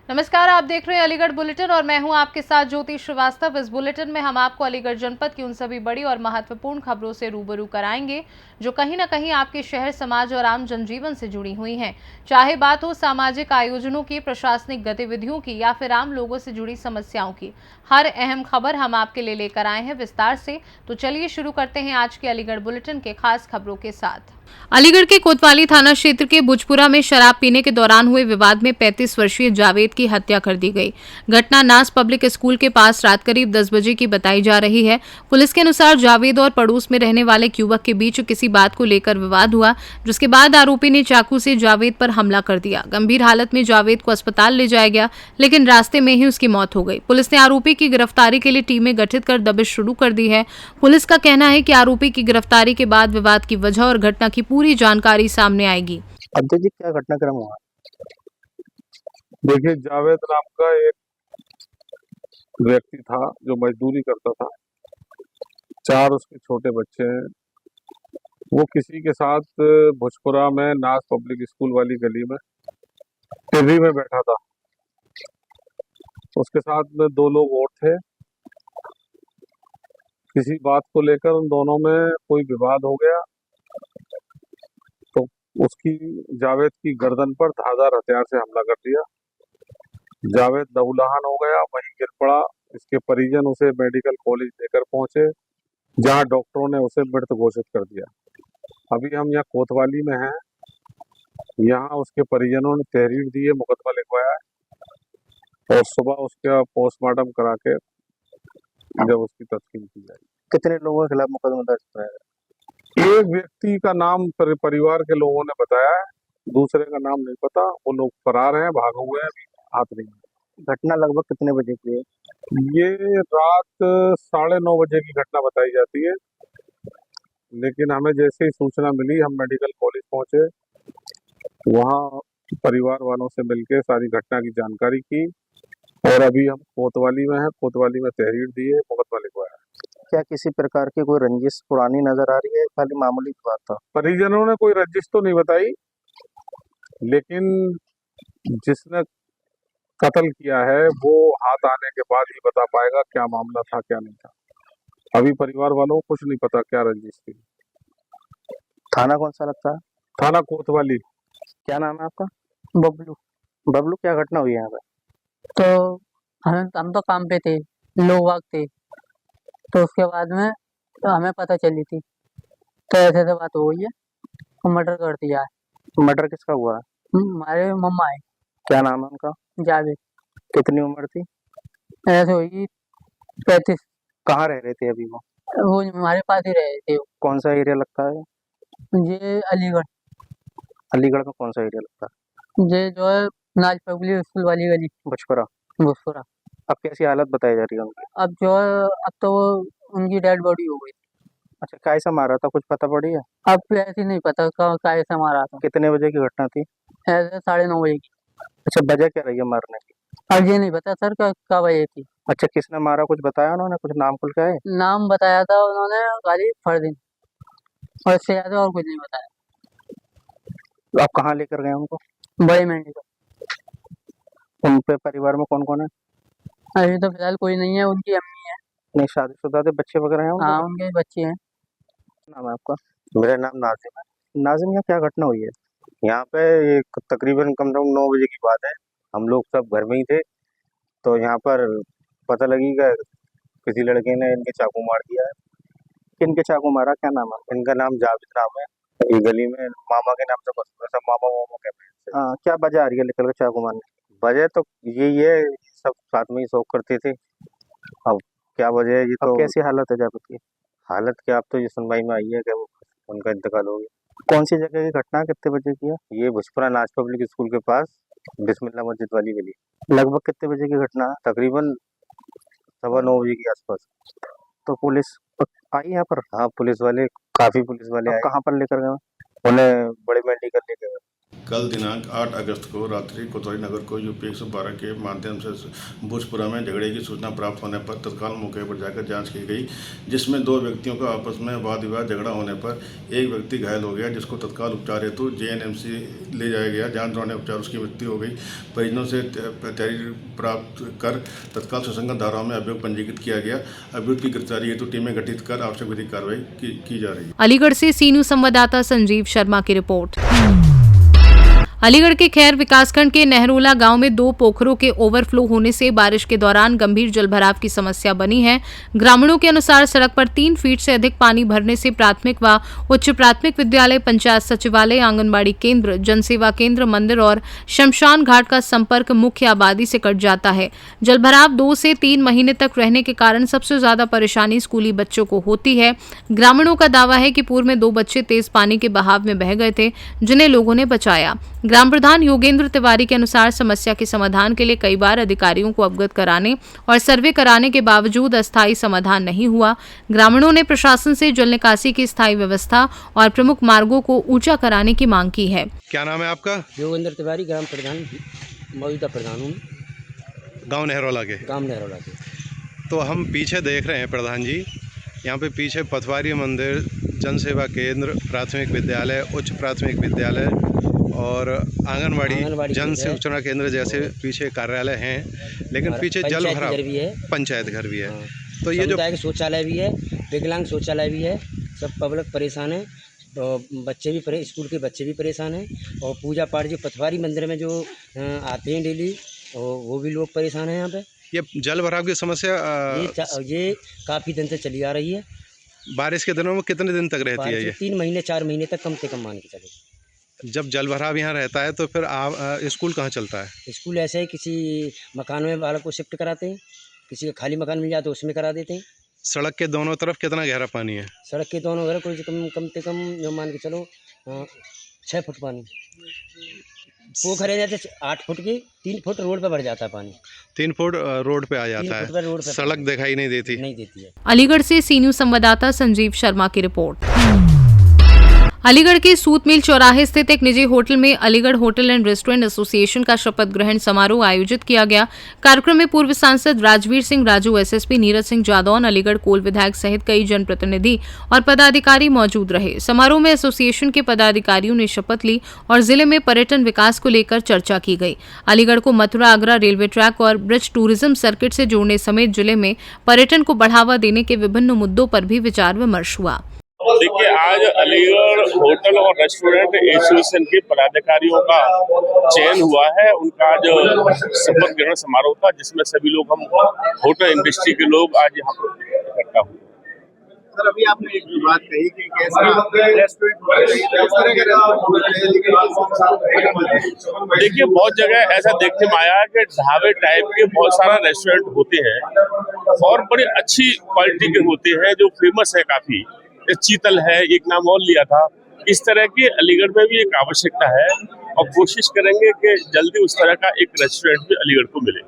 नमस्कार, आप देख रहे हैं अलीगढ़ बुलेटिन और मैं हूं आपके साथ ज्योति श्रीवास्तव। इस बुलेटिन में हम आपको अलीगढ़ जनपद की उन सभी बड़ी और महत्वपूर्ण खबरों से रूबरू कराएंगे जो कहीं ना कहीं आपके शहर, समाज और आम जनजीवन से जुड़ी हुई हैं। चाहे बात हो सामाजिक आयोजनों की, प्रशासनिक गतिविधियों की या फिर आम लोगों से जुड़ी समस्याओं की, हर अहम खबर हम आपके लिए लेकर आए हैं विस्तार से। तो चलिए शुरू करते हैं आज के अलीगढ़ बुलेटिन के खास खबरों के साथ। अलीगढ़ के कोतवाली थाना क्षेत्र के भुजपुरा में शराब पीने के दौरान हुए विवाद में 35 वर्षीय जावेद की हत्या कर दी गई। घटना नास पब्लिक स्कूल के पास रात करीब 10 बजे की बताई जा रही है। पुलिस के अनुसार जावेद और पड़ोस में रहने वाले एक युवक के बीच किसी बात को लेकर विवाद हुआ, जिसके बाद आरोपी ने चाकू से जावेद पर हमला कर दिया। गंभीर हालत में जावेद को अस्पताल ले जाया गया, लेकिन रास्ते में ही उसकी मौत हो गई। पुलिस ने आरोपी की गिरफ्तारी के लिए टीमें गठित कर दबिश शुरू कर दी है। पुलिस का कहना है कि आरोपी की गिरफ्तारी के बाद विवाद की वजह और घटना की पूरी जानकारी सामने आएगी। अध्यक्ष जी, क्या घटनाक्रम हुआ? देखिए, जावेद नाम का एक व्यक्ति था जो मजदूरी करता था। 4 उसके छोटे बच्चे हैं। वो किसी के साथ भुजपुरा में नास पब्लिक स्कूल वाली गली में टिर्री में बैठा था। उसके साथ में 2 लोग और थे। किसी बात को लेकर उन दोनों में कोई विवाद हो गया तो उसकी जावेद की गर्दन पर धारदार हथियार से हमला कर दिया। जावेद लहूलुहान हो गया, वहीं गिर पड़ा। इसके परिजन उसे मेडिकल कॉलेज लेकर पहुंचे, जहां डॉक्टरों ने उसे मृत घोषित कर दिया। अभी हम यहाँ कोतवाली में हैं। यहाँ उसके परिजनों ने तहरीर दी है, मुकदमा लिखवाया है और सुबह उसका पोस्टमार्टम करा के जब उसकी तस्कीन की जाएगी। कितने लोगों के खिलाफ मुकदमा दर्ज कराया है? एक व्यक्ति का नाम परिवार के लोगों ने बताया है, दूसरे का नाम नहीं पता। वो लोग फरार हैं, भागे हुए हैं, हाथ नहीं है। घटना लगभग कितने बजे की है? ये रात 9:30 बजे की घटना बताई जाती है, लेकिन हमें जैसे ही सूचना मिली हम मेडिकल कॉलेज पहुंचे। वहाँ परिवार वालों से मिलकर सारी घटना की जानकारी की और अभी हम कोतवाली में हैं। कोतवाली में तहरीर दी है, मुकदमा लिखवाया है। क्या किसी प्रकार की कोई रंजिश पुरानी नजर आ रही है, खाली मामूली बात था? परिजनों ने कोई रंजिश तो नहीं बताई, लेकिन जिसने कत्ल किया है वो हाथ आने के बाद ही बता पाएगा क्या मामला था, क्या नहीं था। अभी परिवार वालों को कुछ नहीं पता क्या रंजिश थी। थाना कौन सा लगता है? थाना कोतवाली। क्या नाम है आपका? बबलू। बबलू, क्या घटना हुई है यहाँ पे? तो हम तो काम पे थे, लोग वाग थे। तो उसके बाद में तो हमें पता चली थी, तो ऐसे ऐसे बात हो गई है, तो मर्डर कर दिया है। मर्डर किसका हुआ है? हमारे मम्मा है क्या नाम है उनका? जावेद। कितनी उम्र थी? ऐसे हुई 35। कहाँ रह रहे थे अभी वो? हमारे पास ही रहे थे। कौन सा एरिया लगता है? ये अलीगढ़। अलीगढ़ में कौन सा एरिया लगता है? ये जो है नाज पब्लिक स्कूल वाली गली, भुजपुरा। भूसपुरा। अब कैसी हालत बताई जा रही है उनकी? अब जो है, अब तो उनकी डेड बॉडी हो गई। अच्छा, कैसा मारा था, कुछ पता पड़ी है? अब ऐसे नहीं पता कैसे मारा था। कितने बजे की घटना थी? ऐसे 9:30 बजे की। अच्छा, वजह क्या रही है मारने की? अब ये नहीं पता सर क्या वजह थी। अच्छा, किसने मारा, कुछ बताया उन्होंने? कुछ नाम खुल के आए? नाम बताया था उन्होंने, खाली फरदीन, और इससे ज्यादा और कुछ नहीं बताया। तो आप कहाँ लेकर गए उनको? बड़े मेंढी का। उन पे परिवार में कौन कौन है? अभी तो फिलहाल कोई नहीं है, उनकी अम्मी है। नहीं, शादीशुदा थे, बच्चे वगैरह हैं उनके? हाँ, उनके बच्चे हैं। नाम है आपका? मेरा नाम नाजिम है। नाजिम, यहाँ क्या घटना हुई है? यहाँ पे एक तकरीबन कम से कम 9 बजे की बात है। हम लोग सब घर में ही थे, तो यहाँ पर पता लगी कि किसी लड़के ने इनके चाकू मार दिया है। किनके चाकू मारा, क्या नाम है? इनका नाम जावेद नाम है। ये गली में मामा के नाम से बस सब मामा वामा कहते हैं। हाँ, क्या वजह आ रही है निकल के चाकू मारने की? वजह तो यही है, सब साथ में ही शौक करते थे। अब क्या वजह है ये तो। कैसी हालत है जावेद की? हालत क्या, अब तो ये सुनवाई में आई है कि वो उनका इंतकाल हो गया। कौन सी जगह की घटना, कितने बजे की है? ये भुजपुरा नाज पब्लिक स्कूल के पास बिस्मिल्लाह मस्जिद वाली गली। लगभग कितने बजे की घटना है? तकरीबन 9:15 बजे के आसपास। तो पुलिस आई यहाँ पर? हाँ, पुलिस वाले, काफी पुलिस वाले आए। कहाँ पर लेकर गए? उन्हें बड़े मेडिकल लेकर गए। कल दिनांक 8 अगस्त को रात्रि कोतवाली नगर को यूपी 112 के माध्यम से भोजपुरा में झगड़े की सूचना प्राप्त होने पर तत्काल मौके पर जाकर जांच की गई, जिसमें 2 व्यक्तियों का आपस में वाद विवाद झगड़ा होने पर एक व्यक्ति घायल हो गया, जिसको तत्काल उपचार हेतु JNMC ले जाया गया। जांच दौरान उपचार उसकी मृत्यु हो गई। परिजनों से तहरीर प्राप्त कर तत्काल सुसंगत धाराओं में अभियोग पंजीकृत किया गया। अभियुक्त की गिरफ्तारी हेतु टीमें गठित कर आवश्यक विधिक कार्रवाई की जा रही है। अलीगढ़ से सी न्यूज संवाददाता संजीव शर्मा की रिपोर्ट। अलीगढ़ के खैर विकासखंड के नेहरूला गांव में 2 पोखरों के ओवरफ्लो होने से बारिश के दौरान गंभीर जलभराव की समस्या बनी है। ग्रामीणों के अनुसार सड़क पर 3 फीट से अधिक पानी भरने से प्राथमिक व उच्च प्राथमिक विद्यालय, पंचायत सचिवालय, आंगनबाड़ी केंद्र, जनसेवा केंद्र, मंदिर और शमशान घाट का संपर्क मुख्य आबादी से कट जाता है। जलभराव 2 से 3 महीने तक रहने के कारण सबसे ज्यादा परेशानी स्कूली बच्चों को होती है। ग्रामीणों का दावा है कि पूर्व में 2 बच्चे तेज पानी के बहाव में बह गए थे, जिन्हें लोगों ने बचाया। ग्राम प्रधान योगेंद्र तिवारी के अनुसार समस्या के समाधान के लिए कई बार अधिकारियों को अवगत कराने और सर्वे कराने के बावजूद अस्थायी समाधान नहीं हुआ। ग्रामीणों ने प्रशासन से जल निकासी की स्थायी व्यवस्था और प्रमुख मार्गों को ऊंचा कराने की मांग की है। क्या नाम है आपका? योगेंद्र तिवारी, ग्राम प्रधान, मौजूदा प्रधान हूँ, गांव नेहरूला के। तो हम पीछे देख रहे हैं प्रधान जी, यहाँ पे पीछे पथवारी मंदिर, जनसेवा केंद्र, प्राथमिक विद्यालय, उच्च प्राथमिक विद्यालय और आंगनबाड़ी जन सूचना केंद्र जैसे पीछे कार्यालय हैं, लेकिन पीछे जल भराव, पंचायत घर भी है। तो ये जो शौचालय भी है, विकलांग शौचालय भी है, सब पब्लिक परेशान है, तो बच्चे भी स्कूल के बच्चे भी परेशान हैं, और पूजा पाठ जो पथवारी मंदिर में जो आते हैं डेली, वो भी लोग परेशान हैं। यहाँ पे ये जल भराव की समस्या ये काफ़ी दिन से चली आ रही है। बारिश के दिनों में कितने दिन तक रहती है ये? 3 महीने 4 महीने तक कम से कम मान के चले। जब जल भराव यहाँ रहता है तो फिर आप स्कूल कहाँ चलता है? स्कूल ऐसे ही किसी मकान में बालक को शिफ्ट कराते हैं, किसी का खाली मकान मिल जाए तो उसमें करा देते हैं। सड़क के दोनों तरफ कितना गहरा पानी है? सड़क के दोनों तरफ कम से कम जो मान के चलो 6 फुट पानी। पोखर है जाते 8 फुट की, 3 फुट रोड पे भर जाता है पानी। 3 फुट रोड पे आ जाता है, सड़क दिखाई नहीं देती है। अलीगढ़ से सी न्यूज संवाददाता संजीव शर्मा की रिपोर्ट। अलीगढ़ के सूत मिल चौराहे स्थित एक निजी होटल में Aligarh hotel and restaurant association का शपथ ग्रहण समारोह आयोजित किया गया। कार्यक्रम में पूर्व सांसद राजवीर सिंह राजू, SSP नीरज सिंह जादौन, अलीगढ़ कोल विधायक सहित कई जनप्रतिनिधि और पदाधिकारी मौजूद रहे। समारोह में एसोसिएशन के पदाधिकारियों ने शपथ ली और जिले में पर्यटन विकास को लेकर चर्चा की गई। अलीगढ़ को मथुरा आगरा रेलवे ट्रैक और ब्रिज टूरिज्म सर्किट से जोड़ने समेत जिले में पर्यटन को बढ़ावा देने के विभिन्न मुद्दों पर भी विचार विमर्श हुआ। देखिए, आज अलीगढ़ होटल और रेस्टोरेंट एसोसिएशन के पदाधिकारियों का चयन हुआ है। उनका आज शपथ ग्रहण समारोह था, जिसमें सभी लोग, हम होटल इंडस्ट्री के लोग आज यहाँ पर इकट्ठा हुए। सर, अभी आपने एक बात कही कि कैसा देखिए, बहुत जगह ऐसा देखने में आया कि ढाबे टाइप के बहुत सारा रेस्टोरेंट होते हैं और बड़ी अच्छी क्वालिटी के होते हैं, जो फेमस है काफी। चीतल है, एक नाम और लिया था। इस तरह की अलीगढ़ में भी एक आवश्यकता है और कोशिश करेंगे कि जल्दी उस तरह का एक रेस्टोरेंट भी अलीगढ़ को मिले।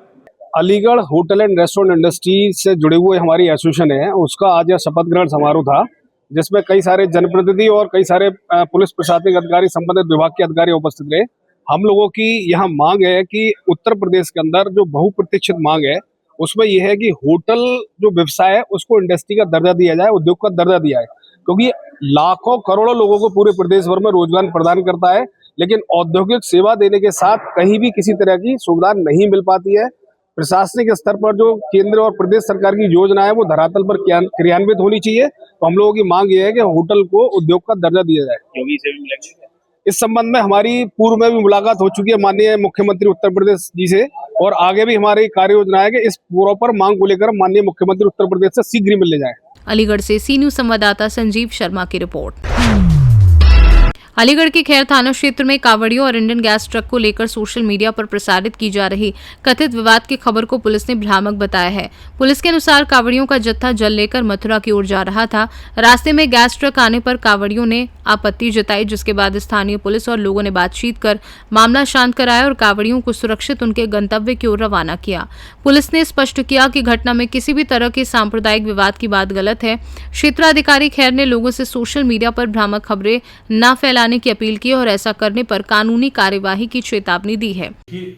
Aligarh hotel and restaurant industry से जुड़े हुए हमारी एसोसिएशन है, उसका आज यह शपथ ग्रहण समारोह था, जिसमें कई सारे जनप्रतिनिधि और कई सारे पुलिस प्रशासनिक अधिकारी, संबंधित विभाग के अधिकारी उपस्थित रहे। हम लोगों की यहाँ मांग है कि उत्तर प्रदेश के अंदर जो बहुप्रतीक्षित मांग है, उसमें यह है कि होटल जो व्यवसाय है उसको इंडस्ट्री का दर्जा दिया जाए, उद्योग का दर्जा दिया है, क्योंकि लाखों करोड़ों लोगों को पूरे प्रदेश भर में रोजगार प्रदान करता है, लेकिन औद्योगिक सेवा देने के साथ कहीं भी किसी तरह की सुविधा नहीं मिल पाती है। प्रशासनिक स्तर पर जो केंद्र और प्रदेश सरकार की योजना है वो धरातल पर क्रियान्वित होनी चाहिए। तो हम लोगों की मांग ये है कि होटल को उद्योग का दर्जा दिया जाए। योगी से भी मिलेंगे इस संबंध में हमारी पूर्व में भी मुलाकात हो चुकी है माननीय मुख्यमंत्री उत्तर प्रदेश जी से, और आगे भी हमारी कार्य योजना है कि इस प्रॉपर मांग को लेकर माननीय मुख्यमंत्री उत्तर प्रदेश से शीघ्र ही मिलने जाए। अलीगढ़ से सी न्यूज संवाददाता संजीव शर्मा की रिपोर्ट। अलीगढ़ के खैर थाना क्षेत्र में कावड़ियों और इंडियन गैस ट्रक को लेकर सोशल मीडिया पर प्रसारित की जा रही कथित विवाद की खबर को पुलिस ने भ्रामक बताया है। पुलिस के अनुसार कावड़ियों का जत्था जल लेकर मथुरा की ओर जा रहा था। रास्ते में गैस ट्रक आने पर कावड़ियों ने आपत्ति जताई, जिसके बाद स्थानीय पुलिस और लोगों ने बातचीत कर मामला शांत कराया और कावड़ियों को सुरक्षित उनके गंतव्य की ओर रवाना किया। पुलिस ने स्पष्ट किया कि घटना में किसी भी तरह के सांप्रदायिक विवाद की बात गलत है। क्षेत्राधिकारी खैर ने लोगों से सोशल मीडिया पर भ्रामक खबरें न फैलाने लगाने की अपील की और ऐसा करने पर कानूनी कार्यवाही की चेतावनी दी है।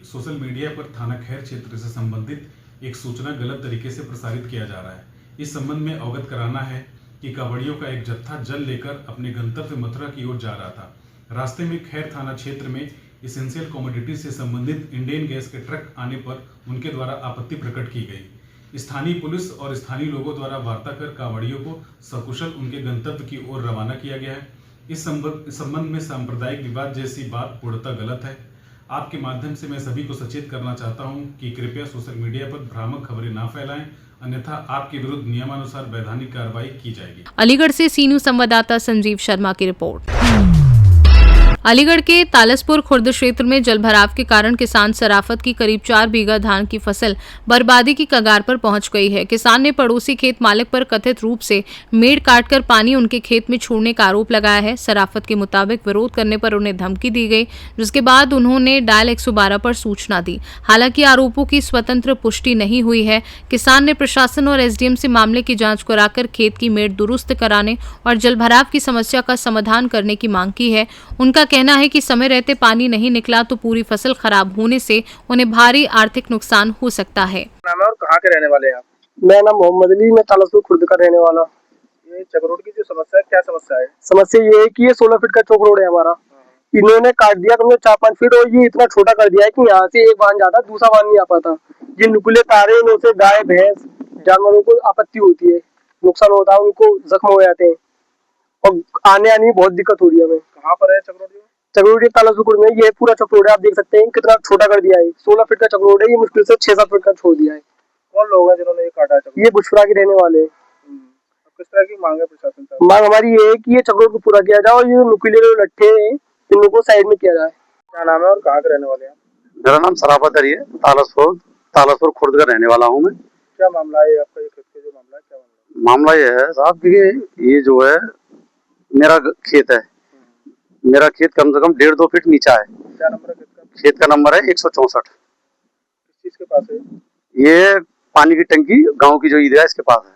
सोशल मीडिया पर थाना खैर क्षेत्र से संबंधित एक सूचना गलत तरीके से प्रसारित किया जा रहा है। इस संबंध में अवगत कराना है कि कांवड़ियों का एक जत्था जल लेकर अपने गंतव्य मथुरा की ओर जा रहा था। रास्ते में खैर थाना क्षेत्र में एसेंशियल कमोडिटी से संबंधित इंडेन गैस के ट्रक आने पर उनके द्वारा आपत्ति प्रकट की गई। स्थानीय पुलिस और स्थानीय लोगों द्वारा वार्ता कर कांवड़ियों को सकुशल उनके गंतव्य की ओर रवाना किया गया है। इस संबंध में सांप्रदायिक विवाद जैसी बात पूर्णतः गलत है। आपके माध्यम से मैं सभी को सचेत करना चाहता हूं कि कृपया सोशल मीडिया पर भ्रामक खबरें ना फैलाएं, अन्यथा आपके विरुद्ध नियमानुसार वैधानिक कार्रवाई की जाएगी। अलीगढ़ से सी न्यूज संवाददाता संजीव शर्मा की रिपोर्ट। अलीगढ़ के तालसपुर खुर्द क्षेत्र में जलभराव के कारण किसान सराफत की करीब 4 बीघा धान की फसल बर्बादी की कगार पर पहुंच गई है। किसान ने पड़ोसी खेत मालिक पर कथित रूप से मेड़ काटकर पानी उनके खेत में छोड़ने का आरोप लगाया है। सराफत के मुताबिक विरोध करने पर उन्हें धमकी दी गई, जिसके बाद उन्होंने डायल 112 पर सूचना दी। हालांकि आरोपों की स्वतंत्र पुष्टि नहीं हुई है। किसान ने प्रशासन और एसडीएम से मामले की जाँच कराकर खेत की मेड़ दुरुस्त कराने और जलभराव की समस्या का समाधान करने की मांग की है। उनका कहना है कि समय रहते पानी नहीं निकला तो पूरी फसल खराब होने से उन्हें भारी आर्थिक नुकसान हो सकता है। नाम है और कहाँ के रहने वाले हैं आप? मेरा नाम मोहम्मद अली, मैं तालसपुर खुर्द का रहने वाला। ये चक रोड की जो समस्या है, क्या समस्या है? समस्या ये है कि ये 16 फीट का चौक रोड है हमारा। इन्होंने काट दिया कम से 4-5 फीट और ये इतना छोटा कर दिया है कि यहाँ से एक वाहन जाता, दूसरा वाहन नहीं आ पाता। ये नुकीले तारे, इनसे गाय भैंस जानवरों को आपत्ति होती है, नुकसान होता है, उनको जख्म हो जाते हैं और आने में बहुत दिक्कत हो रही है हमें। कहाँ पर है चक रोड? चक्रोड तालसपुर में ये पूरा चक्रोड है, आप देख सकते हैं कितना छोटा कर दिया है। 16 फीट का चक्रोड है, ये मुश्किल से 6-7 फीट का छोड़ दिया है। कौन लोग हैं जिन्होंने ये काटा है? ये बुशरा के रहने वाले हैं। किस तरह की मांग है प्रशासन से? मांग हमारी ये है कि ये चक्रोड को पूरा किया जाए और ये नुकीले जो लट्ठे हैं इन को साइड में किया जाए। क्या नाम है और कहाँ के रहने वाले हैं? मेरा नाम सराफत अली है, तालसपुर खुर्द का रहने वाला हूँ मैं। क्या मामला है आपका? ये खेत का जो मामला है, क्या मामला ये है साहब कि ये जो है मेरा खेत है, मेरा खेत कम से कम 1.5-2 फीट नीचा है। क्या नंबर है खेत का? खेत का नंबर है 164। किस चीज के पास है? ये पानी की टंकी गांव की जो ईद है इसके पास है।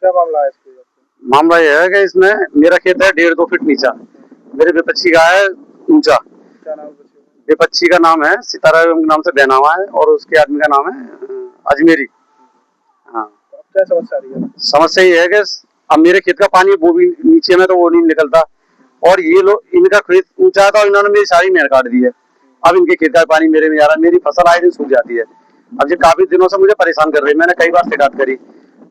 क्या मामला है इसको? मामला यह है कि इसमें मेरा खेत है 1.5-2 फीट नीचा, मेरे विपक्षी का है ऊंचा। क्या नाम है? विपक्षी का नाम है सितारा के नाम से बहना हुआ है और उसके आदमी का नाम है अजमेरी। हाँ, तो अब क्या समस्या आ रही है? समस्या ये है कि अब मेरे खेत का पानी वो भी नीचे में तो वो नहीं निकलता और ये लोग इनका खेत ऊंचा था, इन्होंने मेरी सारी मेड़ काट दी है। अब इनके खेत का पानी मेरे में आ रहा है, मेरी फसल आए दिन सूख जाती है। अब ये काफी दिनों से मुझे परेशान कर रही है। मैंने कई बार शिकायत करी,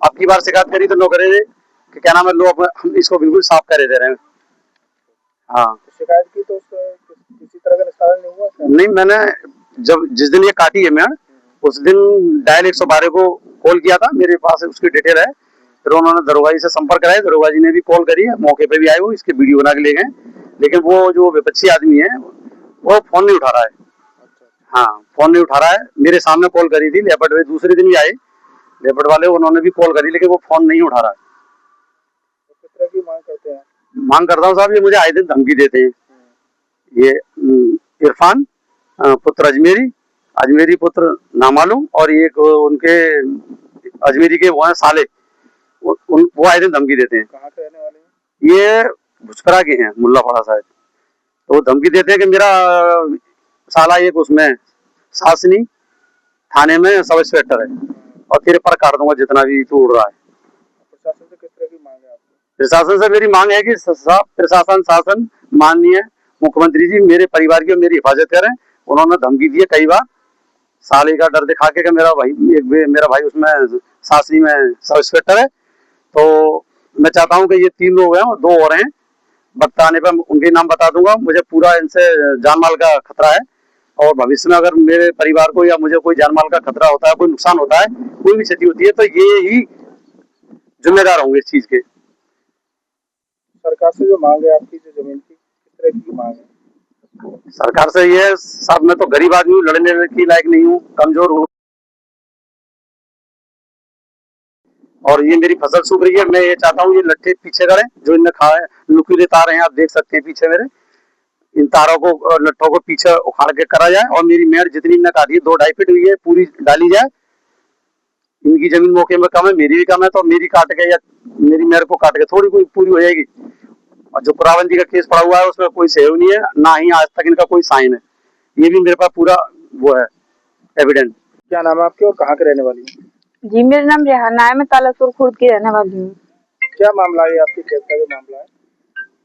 अब की बार शिकायत करी तो लोग करे कि क्या नाम है, लोग हम इसको बिल्कुल साफ करे दे रहे हैं। हाँ, शिकायत की तो किसी तरह का निस्तारण नहीं हुआ? नहीं, मैंने जिस दिन ये काटी है मेड़, उस दिन डायल 112 को कॉल किया था, मेरे पास उसकी डिटेल है। फिर उन्होंने दरोगा जी से संपर्क कराया, दरोगा जी ने भी कॉल करी, मौके पे भी आए, वो इसकी वीडियो बना के ले गए। लेकिन वो जो विपक्षी आदमी है वो फोन नहीं उठा रहा है। हाँ, फोन नहीं उठा रहा है। मेरे सामने कॉल करी थी लेपर्ड, दूसरे दिन भी आए लेपर्ड वाले, उन्होंने भी कॉल करी, लेकिन वो फोन नहीं उठा रहा है। तो किस तरह की मांग करते हैं? मांग करता हूँ साहब, ये मुझे आए दिन धमकी देते हैं। ये इरफान पुत्र अजमेरी पुत्र नामालूम और एक उनके अजमेरी के वो है साले, वो आए दिन धमकी देते हैं। कहाँ के रहने वाले हैं? ये भुजपरा के हैं, मुल्लापाड़ा साहब। तो वो धमकी देते हैं कि मेरा साला एक उसमें शासनी थाने में सब इंस्पेक्टर है और तेरे पर काट दूंगा जितना भी तू उड़ रहा है। प्रशासन से किस तरह की मांग है आपकी? प्रशासन से मेरी मांग है कि प्रशासन शासन माननीय मुख्यमंत्री जी मेरे परिवार की और मेरी हिफाजत करें। उन्होंने धमकी दी है कई बार, साले का डर दिखा के मेरा भाई उसमें शासनी में सब इंस्पेक्टर है। तो मैं चाहता हूं कि ये 3 लोग हैं और 2 और हैं, वक्त आने पर उनके नाम बता दूंगा। मुझे पूरा इनसे जान माल का खतरा है और भविष्य में अगर मेरे परिवार को या मुझे कोई जान माल का खतरा होता है, कोई नुकसान होता है, कोई भी क्षति होती है, तो ये ही जिम्मेदार होंगे इस चीज के। सरकार से जो मांग है आपकी, जो जमीन की, किस तरह की मांग है? सरकार से ये साहब, मैं तो गरीब आदमी हूँ, लड़ने की लायक नहीं हूँ, कमजोर हूँ और ये मेरी फसल सूख रही है। मैं ये चाहता हूँ ये लट्ठे पीछे करें जो इनने खाए, नुकीले तार हैं, आप देख सकते हैं पीछे मेरे, इन तारों को लट्ठों को पीछे उखाड़ के करा जाए और मेरी मेड़ जितनी इनने काटी है 2-2.5 फीट हुई है, पूरी डाली जाए। इनकी जमीन मौके में कम है, मेरी भी कम है, तो मेरी काट के या मेरी मेड़ को काट के थोड़ी कोई पूरी हो जाएगी। और जो पुराबंदी का केस पड़ा हुआ है उसमें कोई सेव नहीं है, ना ही आज तक इनका कोई साइन है। ये भी मेरे पास पूरा वो है एविडेंस। क्या नाम है आपके और कहाँ के रहने वाली हैं? जी मेरा नाम रेहाना है, मैं तालासुर खुर्द की रहने वाली हूँ। क्या मामला है आपके खेत का, जो मामला है?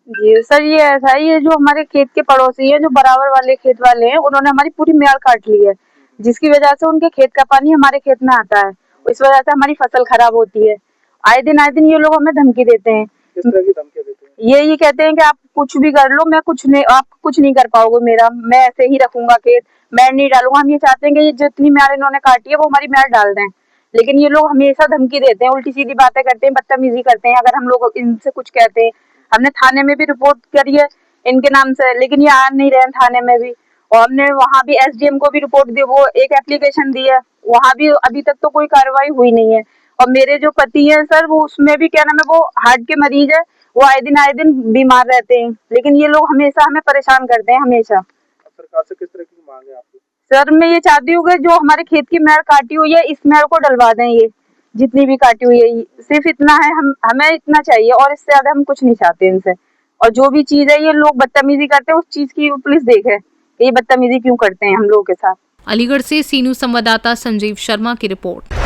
जी सर, ये ऐसा है, ये जो हमारे खेत के पड़ोसी हैं, जो बराबर वाले खेत वाले हैं, उन्होंने हमारी पूरी म्याड़ काट ली है, जिसकी वजह से उनके खेत का पानी हमारे खेत में आता है। इस वजह से हमारी फसल खराब होती है। आए दिन ये लोग हमें धमकी देते हैं। किस तरह की धमकी देते हैं? ये कहते हैं कि आप कुछ भी कर लो, मैं कुछ नहीं, आप कुछ नहीं कर पाओगे मेरा, मैं ऐसे ही रखूंगा खेत, मैं नहीं डालूंगा। हम ये चाहते हैं कि ये जितनी म्याड़ इन्होंने काटी है वो हमारी म्याड़ डाल दें, लेकिन ये लोग हमेशा धमकी देते हैं, उल्टी सीधी बातें करते हैं, बदतमीजी करते हैं। अगर हम लोग इनसे कुछ कहते हैं, हमने थाने में भी रिपोर्ट करी है इनके नाम से, लेकिन ये आ नहीं रहे हैं थाने में भी। और हमने वहाँ भी एसडीएम को भी रिपोर्ट दी, वो एक एप्लीकेशन दी है, वहाँ भी अभी तक तो कोई कार्रवाई हुई नहीं है। और मेरे जो पति है सर, वो उसमें भी क्या नाम है, वो हार्ट के मरीज है, वो आए दिन बीमार रहते हैं, लेकिन ये लोग हमेशा हमें परेशान करते हैं हमेशा। सरकार से किस तरह की मांग है आपकी? सर मैं ये चाहती हूँ कि जो हमारे खेत की मैड़ काटी हुई है, इस मैड़ को डलवा दें, ये जितनी भी काटी हुई है, सिर्फ इतना है, हमें इतना चाहिए, और इससे ज्यादा हम कुछ नहीं चाहते इनसे। और जो भी चीज है, ये लोग बदतमीजी करते हैं, उस चीज की पुलिस देखे ये बदतमीजी क्यों करते हैं हम लोगों के साथ। अलीगढ़ से सी न्यूज संवाददाता संजीव शर्मा की रिपोर्ट।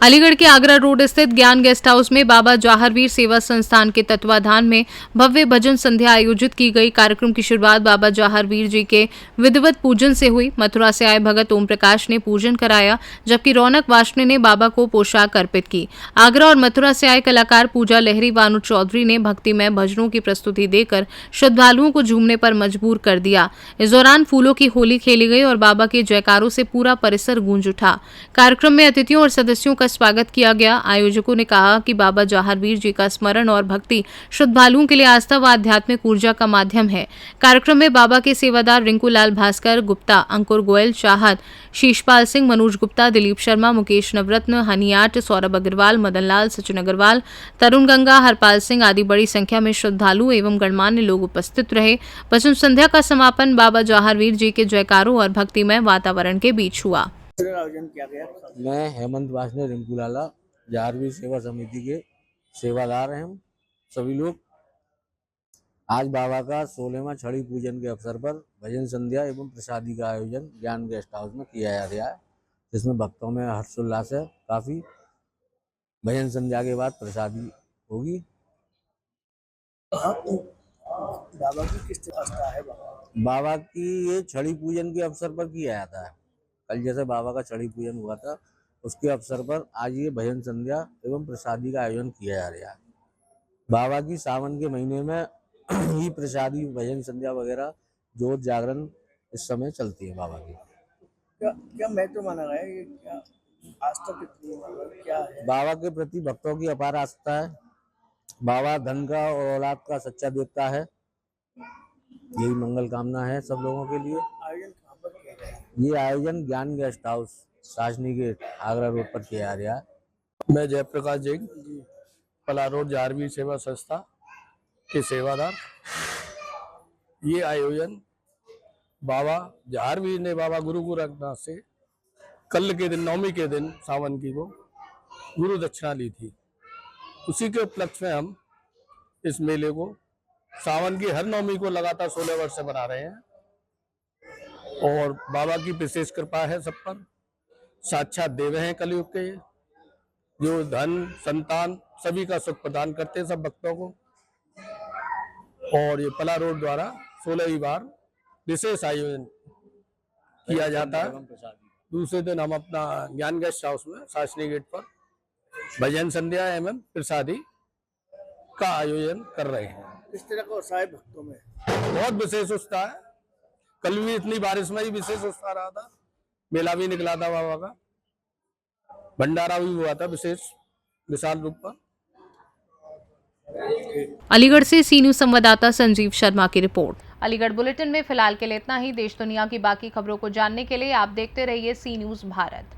अलीगढ़ के आगरा रोड स्थित ज्ञान गेस्ट हाउस में बाबा जवाहरवीर सेवा संस्थान के तत्वाधान में भव्य भजन संध्या आयोजित की गई। कार्यक्रम की शुरुआत बाबा जवाहरवीर जी के विधिवत पूजन से हुई। मथुरा से आए भगत ओम प्रकाश ने पूजन कराया, जबकि रौनक वाशने ने बाबा को पोशाक अर्पित की। आगरा और मथुरा से आए कलाकार पूजा लहरी व अनु चौधरी ने भक्तिमय भजनों की प्रस्तुति देकर श्रद्धालुओं को झूमने पर मजबूर कर दिया। इस दौरान फूलों की होली खेली गई और बाबा के जयकारों से पूरा परिसर गूंज उठा। कार्यक्रम में अतिथियों और सदस्यों का स्वागत किया गया। आयोजकों ने कहा कि बाबा जवाहरवीर जी का स्मरण और भक्ति श्रद्धालुओं के लिए आस्था व आध्यात्मिक ऊर्जा का माध्यम है। कार्यक्रम में बाबा के सेवादार रिंकू लाल भास्कर गुप्ता, अंकुर गोयल चाहत, शीशपाल सिंह, मनोज गुप्ता, दिलीप शर्मा, मुकेश नवरत्न, हनियाट, सौरभ अग्रवाल, मदन लाल, सचिन अग्रवाल, तरुण गंगा, हरपाल सिंह आदि बड़ी संख्या में श्रद्धालु एवं गणमान्य लोग उपस्थित रहे। भजन संध्या का समापन बाबा जवाहरवीर जी के जयकारों और भक्तिमय वातावरण के बीच हुआ। मैं हेमंत वासने रिंकू लाला, जवाहरवीर सेवा समिति के सेवादार हैं हम सभी लोग। आज बाबा का 16वां छड़ी पूजन के अवसर पर भजन संध्या एवं प्रसादी का आयोजन ज्ञान गेस्ट हाउस में किया जा रहा है, जिसमें भक्तों में हर्षोल्लास है काफी। भजन संध्या के बाद प्रसादी होगी। बाबा की किस आस्था है? बाबा की ये छड़ी पूजन के अवसर पर किया जाता है। कल जैसे बाबा का छड़ी पूजन हुआ था, उसके अवसर पर आज ये भजन संध्या एवं प्रसादी का आयोजन किया जा रहा है। बाबा की सावन के महीने में ही प्रसादी, भजन संध्या वगैरह जोत जागरण इस समय चलती है बाबा की। क्या महत्व माना गया है? क्या आस्था कितनी क्या है? बाबा के प्रति भक्तों की अपार आस्था है। बाबा धन का और औलाद का सच्चा देवता है। यही मंगल कामना है सब लोगों के लिए। आयोजन कहाँ पर किया गया है? ये आयोजन ज्ञान गेस्ट हाउस साजनी गेट आगरा रोड पर किया जा रहा है। मैं जयप्रकाश जैन, पला रोड जवाहरवीर सेवा संस्था के सेवादार। ये आयोजन बाबा जवाहरवीर ने बाबा गुरु गोरखनाथ से कल के दिन, नवमी के दिन सावन की, को गुरु दक्षिणा ली थी। उसी के उपलक्ष्य में हम इस मेले को सावन की हर नवमी को लगातार 16 वर्ष से बना रहे हैं। और बाबा की विशेष कृपा है सब पर। साक्षात देव हैं कलयुग के, जो धन संतान सभी का सुख प्रदान करते हैं सब भक्तों को। और ये पला रोड द्वारा 16वीं बार विशेष आयोजन किया जाता है। दूसरे दिन हम अपना ज्ञान गेस्ट हाउस में सासनी गेट पर भजन संध्या एवं प्रसादी का आयोजन कर रहे हैं। इस तरह का उत्साह भक्तों में बहुत विशेष उत्साह है। कल भी इतनी बारिश में ही विशेष उत्साह रहा था। मेला भी निकला था बाबा का, भंडारा भी हुआ था विशाल रूप पर। अलीगढ़ से सी न्यूज संवाददाता संजीव शर्मा की रिपोर्ट। अलीगढ़ बुलेटिन में फिलहाल के लिए इतना ही। देश दुनिया की बाकी खबरों को जानने के लिए आप देखते रहिए सी न्यूज भारत।